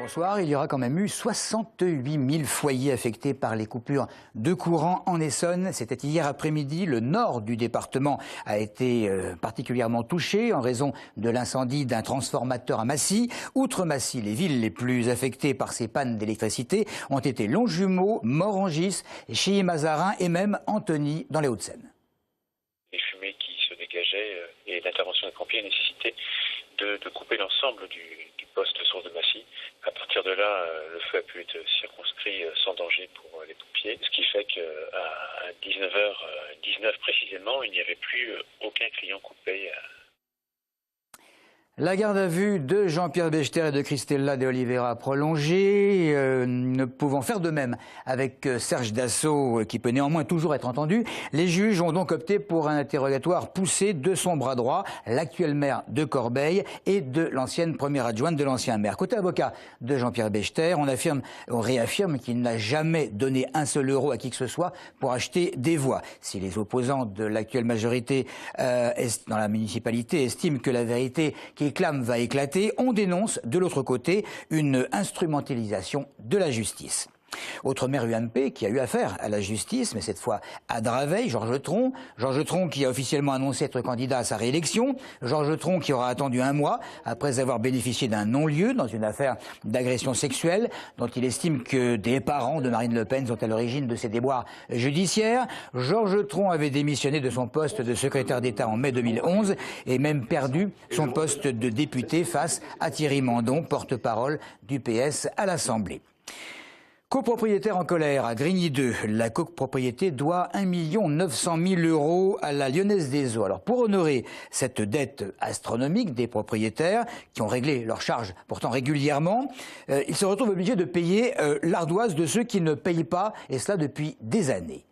Bonsoir. Il y aura quand même eu 68 000 foyers affectés par les coupures de courant en Essonne. C'était hier après-midi. Le nord du département a été particulièrement touché en raison de l'incendie d'un transformateur à Massy. Outre Massy, les villes les plus affectées par ces pannes d'électricité ont été Longjumeau, Morangis, Chilly-Mazarin et même Antony dans les Hauts-de-Seine. Les fumées qui se dégageaient et l'intervention des pompiers nécessitaient de couper l'ensemble du poste source de Massy. À partir de là, le feu a pu être circonscrit sans danger pour les pompiers, ce qui fait qu'à 19h19 précisément, il n'y avait plus aucun client coupé. La garde à vue de Jean-Pierre Bechter et de Christella de Oliveira prolongée, ne pouvant faire de même avec Serge Dassault, qui peut néanmoins toujours être entendu. Les juges ont donc opté pour un interrogatoire poussé de son bras droit, l'actuel maire de Corbeil et de l'ancienne première adjointe de l'ancien maire. Côté avocat de Jean-Pierre Bechter, on réaffirme qu'il n'a jamais donné un seul euro à qui que ce soit pour acheter des voix. Si les opposants de l'actuelle majorité dans la municipalité estiment que la vérité qui clame va éclater, on dénonce de l'autre côté une instrumentalisation de la justice. Autre maire UMP qui a eu affaire à la justice, mais cette fois à Draveil, Georges Tron. Georges Tron qui a officiellement annoncé être candidat à sa réélection. Georges Tron qui aura attendu un mois après avoir bénéficié d'un non-lieu dans une affaire d'agression sexuelle dont il estime que des parents de Marine Le Pen sont à l'origine de ces déboires judiciaires. Georges Tron avait démissionné de son poste de secrétaire d'État en mai 2011 et même perdu son poste de député face à Thierry Mandon, porte-parole du PS à l'Assemblée. Copropriétaire en colère à Grigny 2, la copropriété doit 1 900 000 € à la Lyonnaise des Eaux. Alors pour honorer cette dette astronomique des propriétaires qui ont réglé leurs charges pourtant régulièrement, ils se retrouvent obligés de payer l'ardoise de ceux qui ne payent pas, et cela depuis des années.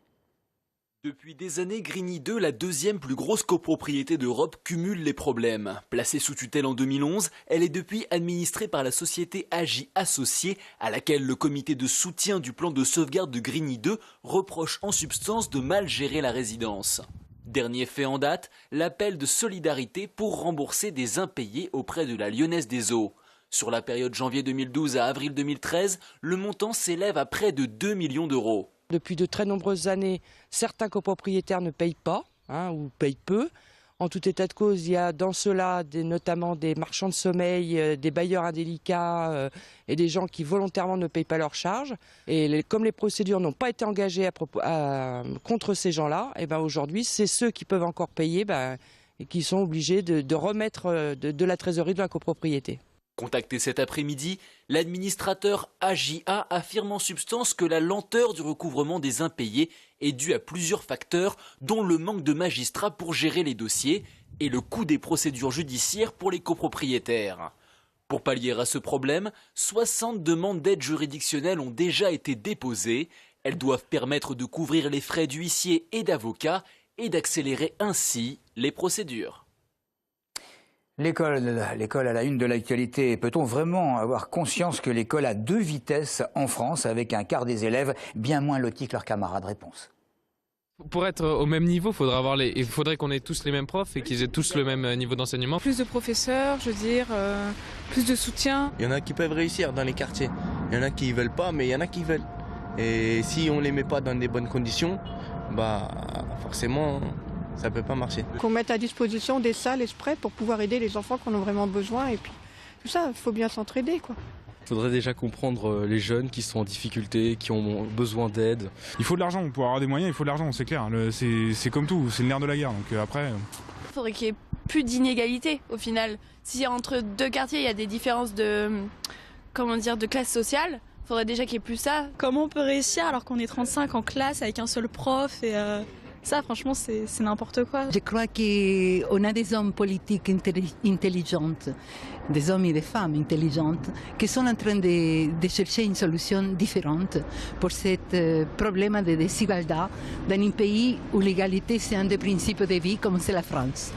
Depuis des années, Grigny 2, la deuxième plus grosse copropriété d'Europe, cumule les problèmes. Placée sous tutelle en 2011, elle est depuis administrée par la société AGI Associés, à laquelle le comité de soutien du plan de sauvegarde de Grigny 2 reproche en substance de mal gérer la résidence. Dernier fait en date, l'appel de solidarité pour rembourser des impayés auprès de la Lyonnaise des Eaux. Sur la période janvier 2012 à avril 2013, le montant s'élève à près de 2 millions d'euros. Depuis de très nombreuses années, certains copropriétaires ne payent pas ou payent peu. En tout état de cause, il y a dans cela notamment des marchands de sommeil, des bailleurs indélicats et des gens qui volontairement ne payent pas leurs charges. Et comme les procédures n'ont pas été engagées contre ces gens-là, et aujourd'hui, c'est ceux qui peuvent encore payer et qui sont obligés de remettre de la trésorerie de la copropriété. Contacté cet après-midi, l'administrateur AJA affirme en substance que la lenteur du recouvrement des impayés est due à plusieurs facteurs, dont le manque de magistrats pour gérer les dossiers et le coût des procédures judiciaires pour les copropriétaires. Pour pallier à ce problème, 60 demandes d'aide juridictionnelle ont déjà été déposées. Elles doivent permettre de couvrir les frais d'huissier et d'avocat et d'accélérer ainsi les procédures. L'école à la une de l'actualité. Peut-on vraiment avoir conscience que l'école a deux vitesses en France, avec un quart des élèves bien moins lotis que leurs camarades? Réponse. Pour être au même niveau, il faudrait qu'on ait tous les mêmes profs et qu'ils aient tous le même niveau d'enseignement. Plus de professeurs, je veux dire, plus de soutien. Il y en a qui peuvent réussir dans les quartiers. Il y en a qui ne veulent pas, mais il y en a qui veulent. Et si on ne les met pas dans des bonnes conditions, forcément, ça ne peut pas marcher. Qu'on mette à disposition des salles exprès pour pouvoir aider les enfants qui en ont vraiment besoin. Et puis tout ça, il faut bien s'entraider, quoi. Il faudrait déjà comprendre les jeunes qui sont en difficulté, qui ont besoin d'aide. Il faut de l'argent, pour avoir des moyens, il faut de l'argent, c'est clair. C'est comme tout, c'est le nerf de la guerre. Donc après. Il faudrait qu'il y ait plus d'inégalités au final. Si entre deux quartiers il y a des différences de classe sociale, il faudrait déjà qu'il y ait plus ça. Comment on peut réussir alors qu'on est 35 en classe avec un seul prof et ça, franchement, c'est n'importe quoi. Je crois qu'on a des hommes politiques intelligents, des hommes et des femmes intelligentes, qui sont en train de chercher une solution différente pour ce problème de desigualdad dans un pays où l'égalité, c'est un des principes de vie, comme c'est la France.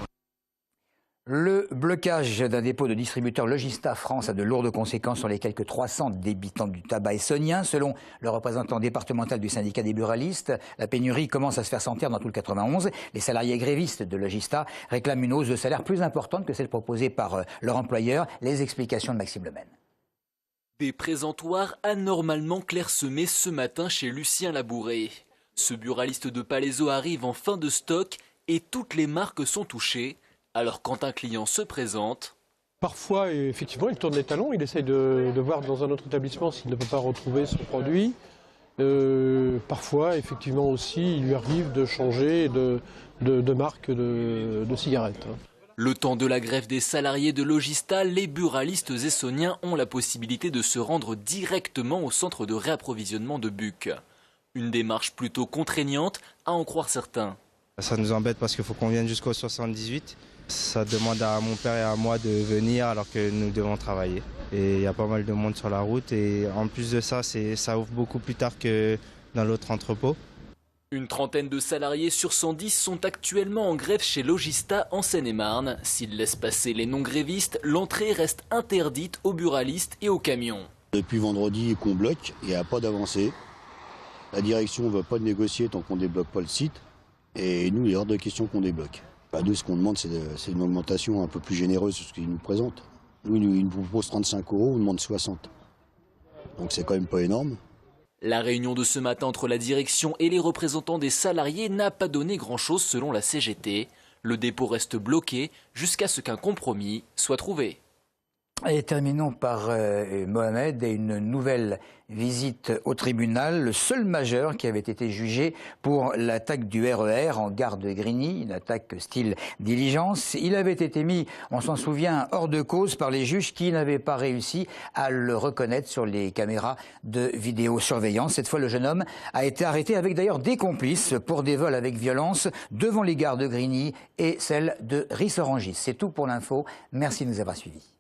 Le blocage d'un dépôt de distributeur Logista France a de lourdes conséquences sur les quelques 300 débitants du tabac essonnien. Selon le représentant départemental du syndicat des buralistes, la pénurie commence à se faire sentir dans tout le 91. Les salariés grévistes de Logista réclament une hausse de salaire plus importante que celle proposée par leur employeur. Les explications de Maxime Lemaine. Des présentoirs anormalement clairsemés ce matin chez Lucien Labouré. Ce buraliste de Palaiseau arrive en fin de stock et toutes les marques sont touchées. Alors quand un client se présente... Parfois, effectivement, il tourne les talons, il essaye de voir dans un autre établissement s'il ne peut pas retrouver son produit. Parfois, effectivement aussi, il lui arrive de changer de marque de cigarettes. Le temps de la grève des salariés de Logista, les buralistes essonniens ont la possibilité de se rendre directement au centre de réapprovisionnement de Buc. Une démarche plutôt contraignante, à en croire certains. Ça nous embête parce qu'il faut qu'on vienne jusqu'au 78. Ça demande à mon père et à moi de venir alors que nous devons travailler. Et il y a pas mal de monde sur la route et en plus de ça, ça ouvre beaucoup plus tard que dans l'autre entrepôt. Une trentaine de salariés sur 110 sont actuellement en grève chez Logista en Seine-et-Marne. S'ils laissent passer les non-grévistes, l'entrée reste interdite aux buralistes et aux camions. Depuis vendredi qu'on bloque, il n'y a pas d'avancée. La direction ne veut pas négocier tant qu'on ne débloque pas le site. Et nous, il est hors de question qu'on débloque. Nous, ce qu'on demande, c'est une augmentation un peu plus généreuse que ce qu'ils nous présentent. Nous, ils nous proposent 35 €, on demande 60. Donc c'est quand même pas énorme. La réunion de ce matin entre la direction et les représentants des salariés n'a pas donné grand-chose selon la CGT. Le dépôt reste bloqué jusqu'à ce qu'un compromis soit trouvé. Et terminons par Mohamed et une nouvelle visite au tribunal. Le seul majeur qui avait été jugé pour l'attaque du RER en gare de Grigny, une attaque style diligence. Il avait été mis, on s'en souvient, hors de cause par les juges qui n'avaient pas réussi à le reconnaître sur les caméras de vidéosurveillance. Cette fois, le jeune homme a été arrêté avec d'ailleurs des complices pour des vols avec violence devant les gares de Grigny et celle de Ris-Orangis. C'est tout pour l'info. Merci de nous avoir suivis.